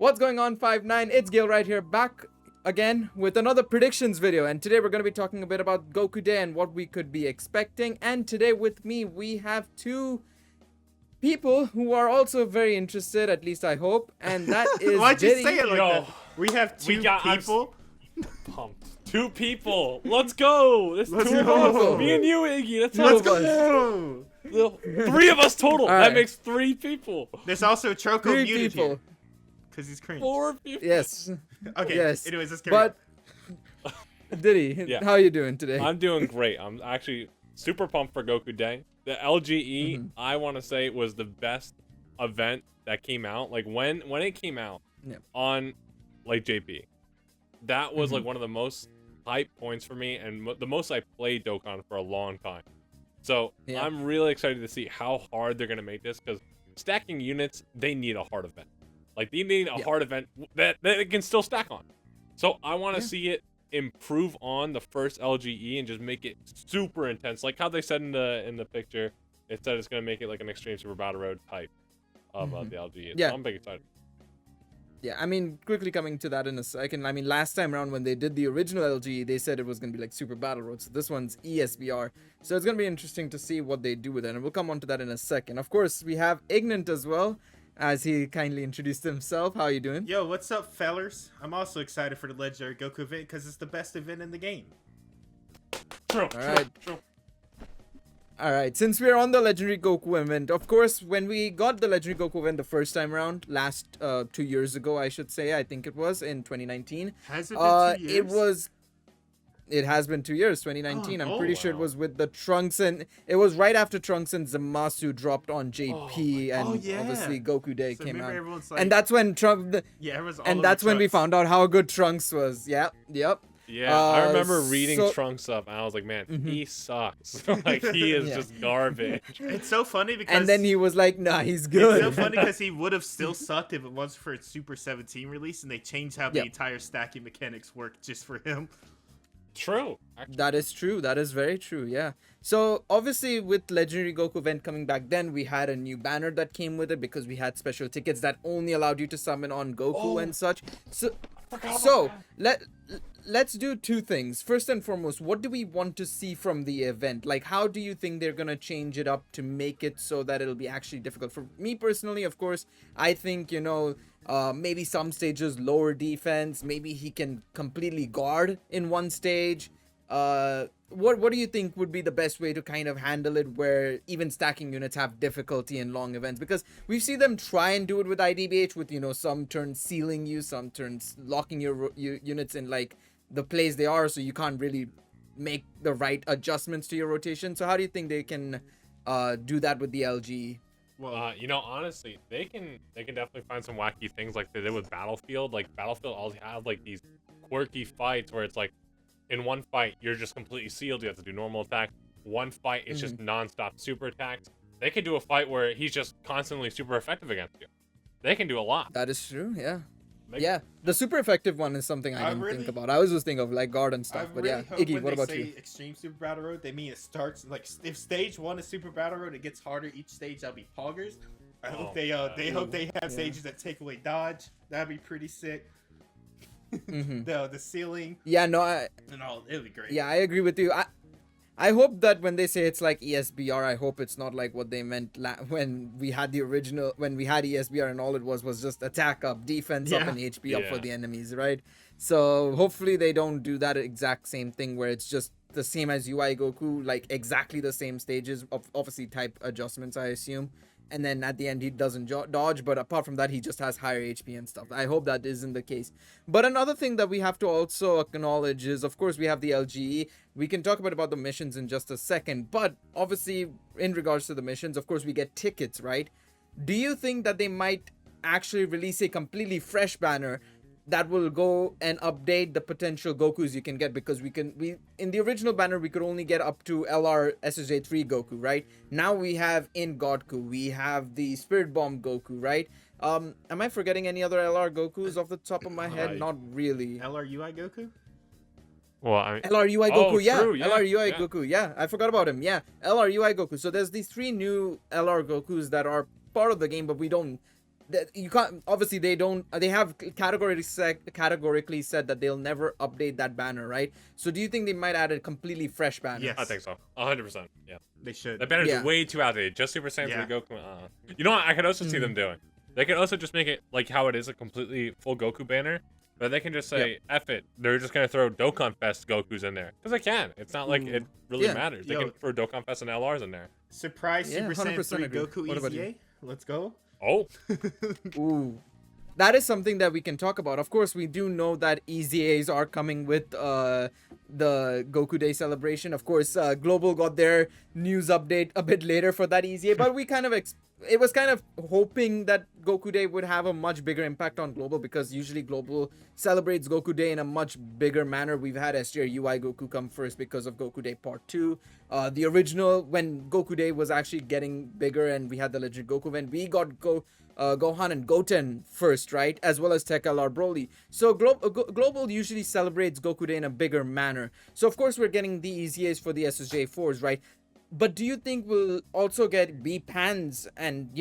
What's going on, 5-9? It's Gil right here, back again with another predictions video. And today we're going to be talking a bit about Goku Day and what we could be expecting. And today with me, we have two people who are also very interested, at least I hope. And that is Why'd you Diddy. say it like that? We have two people. Pumped. Two people. Let's go. That's Let's two go. of us. Me and you, Iggy. That's Let's how go. Three of us total. All That right. makes three people. There's also Choco Three muted people. here. Because he's cringe. Four people. Yes. Okay, Yes. anyways, let's carry But Diddy, Yeah. how are you doing today? I'm doing great. I'm actually super pumped for Goku Day. The LGE, I want to say, was the best event that came out. Like when it came out on like JP, that was like one of the most hype points for me and the most I played Dokkan for a long time. So I'm really excited to see how hard they're gonna make this, because stacking units, they need a hard event. Like they need a hard event that it can still stack on. So I want to see it improve on the first LGE and just make it super intense, like how they said in the picture. It said it's gonna make it like an Extreme Super Battle Road type of the LGE. Yeah. So I'm big excited. Yeah, I mean, quickly coming to that in a second. I mean, last time around when they did the original LG, they said it was going to be like Super Battle Road. So this one's ESBR. So it's going to be interesting to see what they do with it. And we'll come on to that in a second. Of course, we have Ignant as well, as he kindly introduced himself. How are you doing? Yo, what's up, fellers? I'm also excited for the Legendary Goku event because it's the best event in the game. True. All right. All right, since we're on the Legendary Goku event, of course, when we got the Legendary Goku event the first time around, last 2 years ago, I should say, I think it was in 2019. Has it been 2 years? It has been 2 years, 2019. I'm pretty sure it wow. was with the Trunks, and it was right after Trunks and Zamasu dropped on JP, and obviously Goku Day So came out. remember everyone's like, And that's when everyone's all and over that's when we Trunks. found out how good Trunks was. Yep. Yeah, I remember reading so- Trunks up, and I was like, man, he sucks. Like he is just garbage. It's so funny because And then he was like, nah, he's it's good. so funny because he would have still sucked if it wasn't for its Super 17 release, and they changed how the entire stacking mechanics work just for him. True. Actually. That is true. That is very true. Yeah. So obviously with Legendary Goku event coming back then, we had a new banner that came with it because we had special tickets that only allowed you to summon on Goku and such. So let's do two things. First and foremost, what do we want to see from the event? Like, how do you think they're gonna change it up to make it so that it'll be actually difficult? For me personally, of course, I think, maybe some stages lower defense. Maybe he can completely guard in one stage. What do you think would be the best way to kind of handle it, where even stacking units have difficulty in long events? Because we see them try and do it with IDBH with, some turns sealing you, some turns locking your units in like the place they are, so you can't really make the right adjustments to your rotation. So how do you think they can do that with the LG? Well, honestly, they can definitely find some wacky things like they did with Battlefield. Like Battlefield always have like these quirky fights where it's like, in one fight you're just completely sealed, you have to do normal attack. One fight is just non-stop super attacks. They can do a fight where he's just constantly super effective against you. They can do a lot. That is true, yeah. Yeah, the super effective one is something I didn't think about. I was just thinking of like guard and stuff, but yeah. Iggy, what about you? Extreme Super Battle Road, they mean it starts like if stage 1 is Super Battle Road, it gets harder each stage. That'll be poggers. I hope they hope they have stages that take away dodge. That'd be pretty sick. The ceiling. Yeah, no, It'll be great. yeah, I agree with you. I hope that when they say it's like ESBR, I hope it's not like what they meant when we had ESBR and all it was just attack up, defense up, and HP up for the enemies, right? So hopefully they don't do that exact same thing where it's just the same as UI Goku, like exactly the same stages, obviously type adjustments, I assume. And then at the end he doesn't dodge, but apart from that he just has higher HP and stuff. I hope that isn't the case. But another thing that we have to also acknowledge is, of course, we have the LGE. We can talk about the missions in just a second, but obviously in regards to the missions, of course, we get tickets, right? Do you think that they might actually release a completely fresh banner that will go and update the potential Gokus you can get? Because we in the original banner we could only get up to LR SSJ3 Goku, right? Now we have in Godku, we have the Spirit Bomb Goku, right? Am I forgetting any other LR Gokus off the top of my head? Not really. LRUI Goku? Well, I mean, LRUI Goku, yeah. True, yeah. LRUI Goku, yeah. I forgot about him, yeah. LRUI Goku. So there's these 3 new LR Gokus that are part of the game, but we don't that you can't, obviously they don't, they have categorically said that they'll never update that banner, right? So do you think they might add a completely fresh banner? Yes. I think so. 100%. Yeah. They should. That banner's Yeah. way too outdated. Just Super Saiyan Yeah. 3 Goku. You know what? I could also see them doing. They could also just make it like how it is, a completely full Goku banner. But they can just say, F it. They're just going to throw Dokkan Fest Gokus in there. Because they can. It's not like it really matters. They can throw Dokkan Fest and LRs in there. Surprise Super Saiyan 3 agree. Goku What about EZA. you? Let's go. Oh. Ooh. That is something that we can talk about. Of course, we do know that EZAs are coming with the Goku Day celebration. Of course, Global got their news update a bit later for that EZA, but we kind of it was kind of hoping that Goku Day would have a much bigger impact on Global, because usually Global celebrates Goku Day in a much bigger manner. We've had STR UI Goku come first because of Goku Day Part 2. The original, when Goku Day was actually getting bigger and we had the Legend Goku event, we got Gohan and Goten first, right? As well as Tech LR Broly. So Global usually celebrates Goku Day in a bigger manner. So of course we're getting the EZAs for the SSJ4s, right? But do you think we'll also get B-Pans and,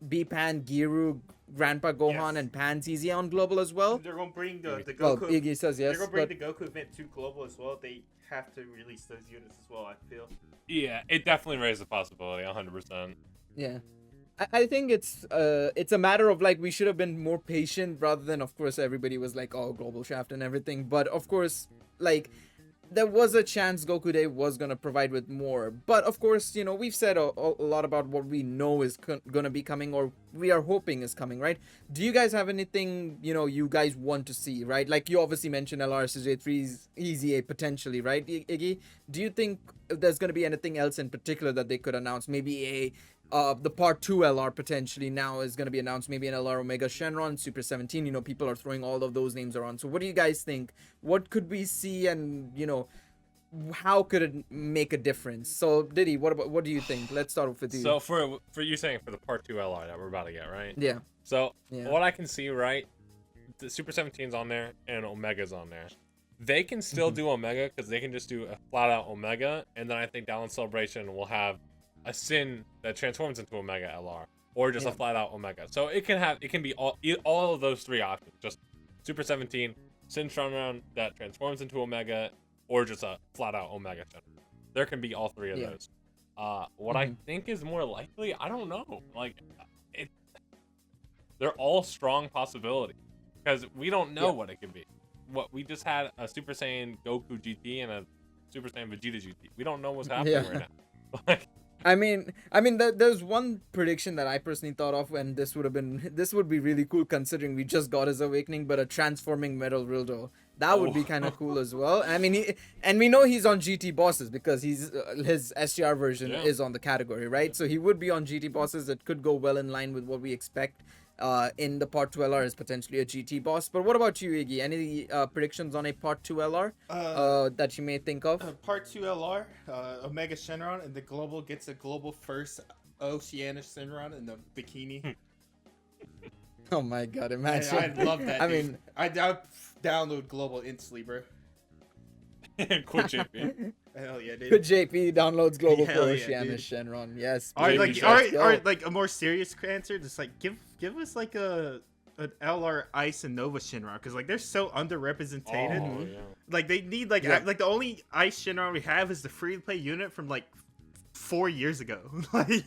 B-Pan, Giru, Grandpa Gohan, and Pan's EZA on Global as well? They're gonna bring the Goku. Well, Iggy says yes. They're gonna bring the Goku event to Global as well. They have to release those units as well, I feel. Yeah, it definitely raised the possibility, 100%. Yeah. I think it's a matter of like we should have been more patient rather than, of course, everybody was like, oh, Global Shaft and everything. But of course, like, there was a chance Goku Day was going to provide with more. But of course, we've said a lot about what we know is going to be coming, or we are hoping is coming, right? Do you guys have anything, you guys want to see, right? Like you obviously mentioned LRSJ3's EZA potentially, right, Iggy? Do you think there's going to be anything else in particular that they could announce? Maybe the Part 2 LR potentially now is going to be announced. Maybe an LR Omega Shenron, Super 17. People are throwing all of those names around. So what do you guys think? What could we see, and how could it make a difference? So Diddy, what do you think? Let's start off with you. So for you saying for the Part 2 LR that we're about to get, right? Yeah. So what I can see, right? The Super 17's on there and Omega's on there. They can still do Omega because they can just do a flat out Omega, and then I think Download Celebration will have a Sin that transforms into Omega LR, or just a flat out Omega. So it can be all of those three options. Just Super 17, Sin Shenron that transforms into Omega, or just a flat out Omega Shenron. There can be all three of those. What I think is more likely, I don't know. Like, they're all strong possibilities because we don't know what it could be. What we just had a Super Saiyan Goku GT and a Super Saiyan Vegeta GT. We don't know what's happening right now. Like, I mean, there's one prediction that I personally thought of, and this would be really cool considering we just got his awakening, but a transforming Metal Rildo. That would be kind of cool as well. I mean, we know he's on GT bosses because his SGR version is on the category, right? So he would be on GT bosses. It could go well in line with what we expect. In the Part 2 LR is potentially a GT boss. But what about you, Iggy? Any predictions on a Part 2 LR that you may think of? Part 2 LR, Omega Shenron, and the Global gets a Global first Oceanic Shenron in the bikini. Oh my god, imagine. I love that. I dude. mean, I download Global instantly, bro. Quit JP. Hell yeah, dude. Good JP downloads Global Hell for yeah, Oceania dude. Shenron. Yes. Alright, baby, like, let's go. like a more serious answer, just like give us like an LR Ice and Nova Shenron, because like they're so underrepresented. Oh, yeah. Like they need like the only Ice Shenron we have is the free to play unit from like 4 years ago. Like,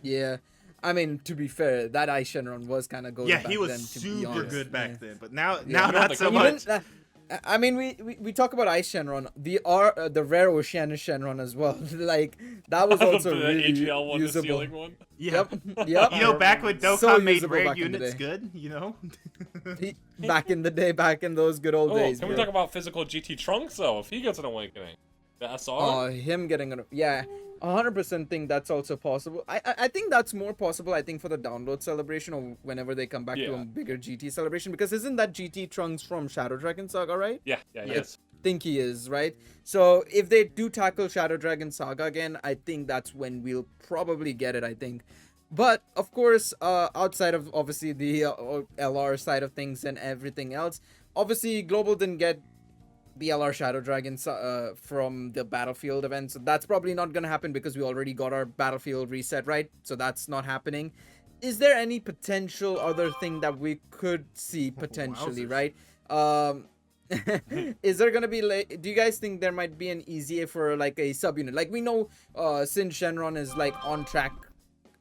yeah. I mean, to be fair, that Ice Shenron was kind of good. yeah, back he was then, to be super honest. good back Yeah. then, but now Yeah. not so Even, much. I mean, we talk about Ice Shenron, the rare Oceania Shenron as well. Like that was also the really AGL one, the usable. ceiling one. Yep. Yep. You know, back when Dokkan So made usable rare back in the units day. good, you know. Back in the day, back in those good old Oh, days. can we bro. talk about physical GT Trunks though? If he gets an awakening, the SR. Him getting an 100% think that's also possible. I think that's more possible. I think for the download celebration or whenever they come back to a bigger GT celebration, because isn't that GT Trunks from Shadow Dragon Saga, right? Yeah, yes. Think he is, right? So if they do tackle Shadow Dragon Saga again, I think that's when we'll probably get it, I think. But of course, outside of obviously the LR side of things and everything else, obviously Global didn't get the LR Shadow Dragon from the Battlefield event, so that's probably not gonna happen because we already got our Battlefield reset, right? So that's not happening. is there any potential other thing that we could see potentially, Wowzers. right? Um, is there gonna be like? Do you guys think there might be an EZA for like a subunit? Like we know, Sin Shenron is like on track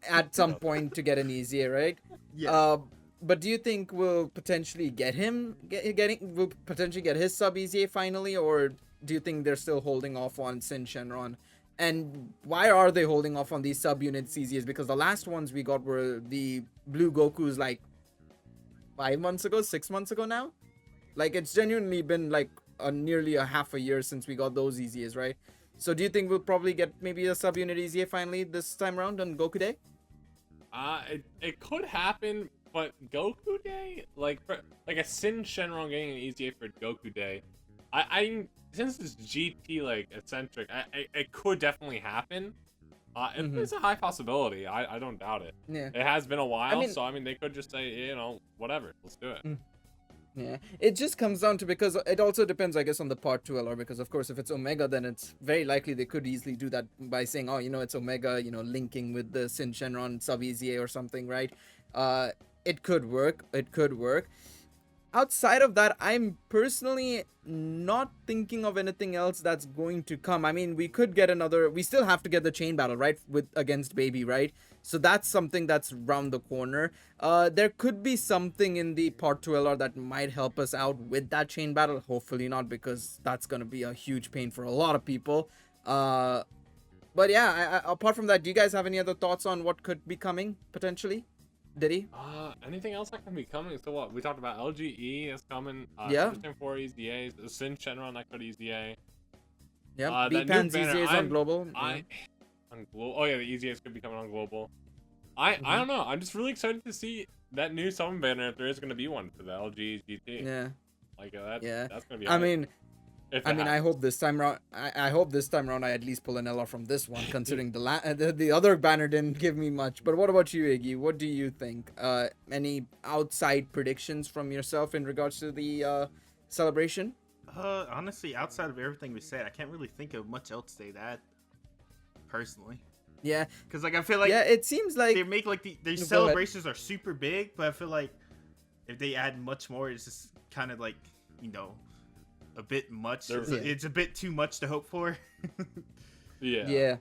at some point to get an EZA, right? Yeah. But do you think we'll potentially get him we'll potentially get his sub EZA finally, or do you think they're still holding off on Sin Shenron? And why are they holding off on these subunit EZAs? Because the last ones we got were the Blue Gokus like 5 months ago, 6 months ago now. Like it's genuinely been like nearly a half a year since we got those EZAs, right? So do you think we'll probably get maybe a subunit EZA finally this time around on Goku Day? It could happen, but Goku Day, like a Sin Shenron getting an EZA for Goku Day, I since it's GT like eccentric, it could definitely happen. It's a high possibility. I don't doubt it. Yeah. It has been a while, so I mean they could just say, you know, whatever, let's do it. Yeah, it just comes down to, because it also depends, I guess, on the part 2 LR, because of course if it's Omega, then it's very likely they could easily do that by saying, oh, you know, it's Omega, you know, linking with the Sin Shenron sub EZA or something, right? It could work. Outside of that, I'm personally not thinking of anything else that's going to come. I mean, we still have to get the chain battle, right, against Baby, right? So that's something that's around the corner. There could be something in the part 2 LR that might help us out with that chain battle. Hopefully not, because that's going to be a huge pain for a lot of people. But yeah, apart from that, do you guys have any other thoughts on what could be coming potentially? Diddy? Anything else that can be coming? So what? We talked about LGE is coming. Yeah. Everything for EZAs. Sin Shenron that could EZA. Yeah. B-Pan's EZAs on global. On global. Oh yeah, the EZAs could be coming on global. I don't know. I'm just really excited to see that new summon banner, if there is going to be one for the LG GT. Yeah. Like that's going to be. I hope this time around. I hope this time around I at least pull an LR from this one, considering the other banner didn't give me much. But what about you, Iggy? What do you think? Any outside predictions from yourself in regards to the celebration? Honestly, outside of everything we said, I can't really think of much else they'd add. Personally. Yeah. Because like I feel like it seems like they make like their celebrations are super big, but I feel like if they add much more, it's just kind of like, you know, a bit much. It's a bit too much to hope for. Yeah.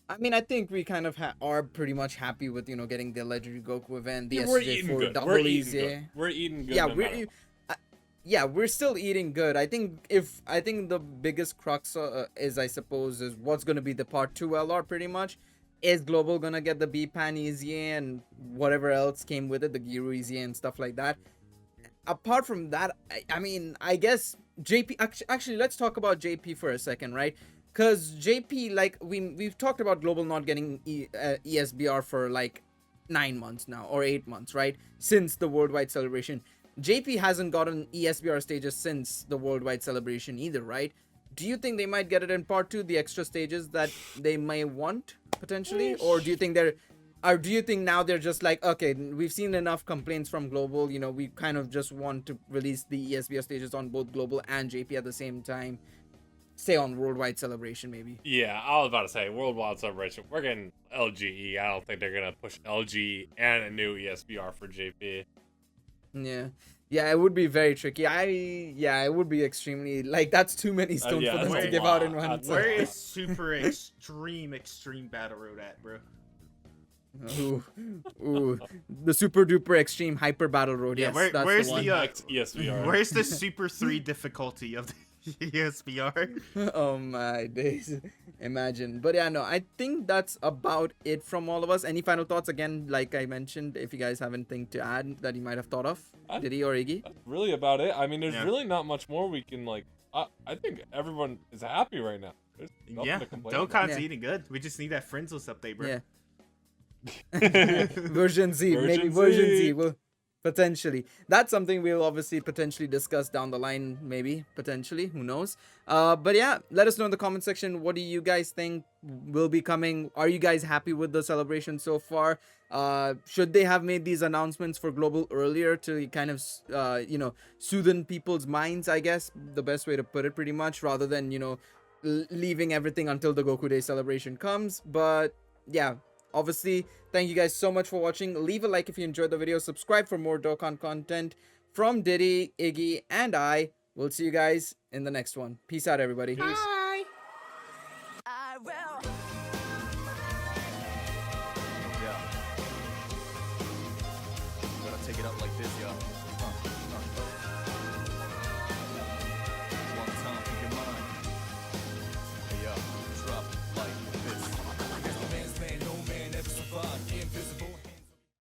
I mean, I think we kind of are pretty much happy with, you know, getting the legendary Goku event, the we're SJ4 eating good. double We're easy. eating good. We're eating good. We're still eating good. I think the biggest crux is, I suppose, is what's going to be the part 2 LR pretty much. Is Global going to get the B-Pan EZA and whatever else came with it, the Giru EZA and stuff like that? Apart from that, I mean, I guess JP, actually let's talk about JP for a second, right? Because JP, like we've talked about Global not getting ESBR for like 9 months now, or 8 months, right? Since the worldwide celebration. JP hasn't gotten ESBR stages since the worldwide celebration either, right? Do you think they might get it in part 2, the extra stages that they may want potentially? Or do you think now they're just like, okay, we've seen enough complaints from Global, you know, we kind of just want to release the ESBR stages on both Global and JP at the same time, say on worldwide celebration maybe? Yeah, I was about to say worldwide celebration. We're getting LGE. I don't think they're gonna push LG and a new ESBR for JP. Yeah, it would be very tricky. It would be extremely, like, that's too many stones for them to give out in one. Where is super extreme battle road at, bro? Ooh, the super duper extreme hyper battle road. Yeah, yes, where's the ESBR? Where's the super 3 difficulty of the ESBR? Oh my days, imagine. But yeah, no, I think that's about it from all of us. Any final thoughts? Again, like I mentioned, if you guys have anything to add that you might have thought of, Diddy or Iggy? That's really about it. I mean, there's really not much more we can, like, I think everyone is happy right now. There's nothing to complain about. Dokkan's eating good. We just need that Friendzels update, bro. Yeah. Version Z will potentially, that's something we'll obviously potentially discuss down the line, maybe potentially, who knows. But yeah, let us know in the comment section, what do you guys think will be coming? Are you guys happy with the celebration so far? Should they have made these announcements for Global earlier to kind of soothe people's minds, I guess, the best way to put it, pretty much, rather than, you know, leaving everything until the Goku Day celebration comes? But yeah, Obviously, thank you guys so much for watching. Leave a like if you enjoyed the video. Subscribe for more Dokkan content from Diddy, Iggy, and I. We'll see you guys in the next one. Peace out, everybody. Peace. Bye. I will. Yeah. Gotta take it up like this, yeah.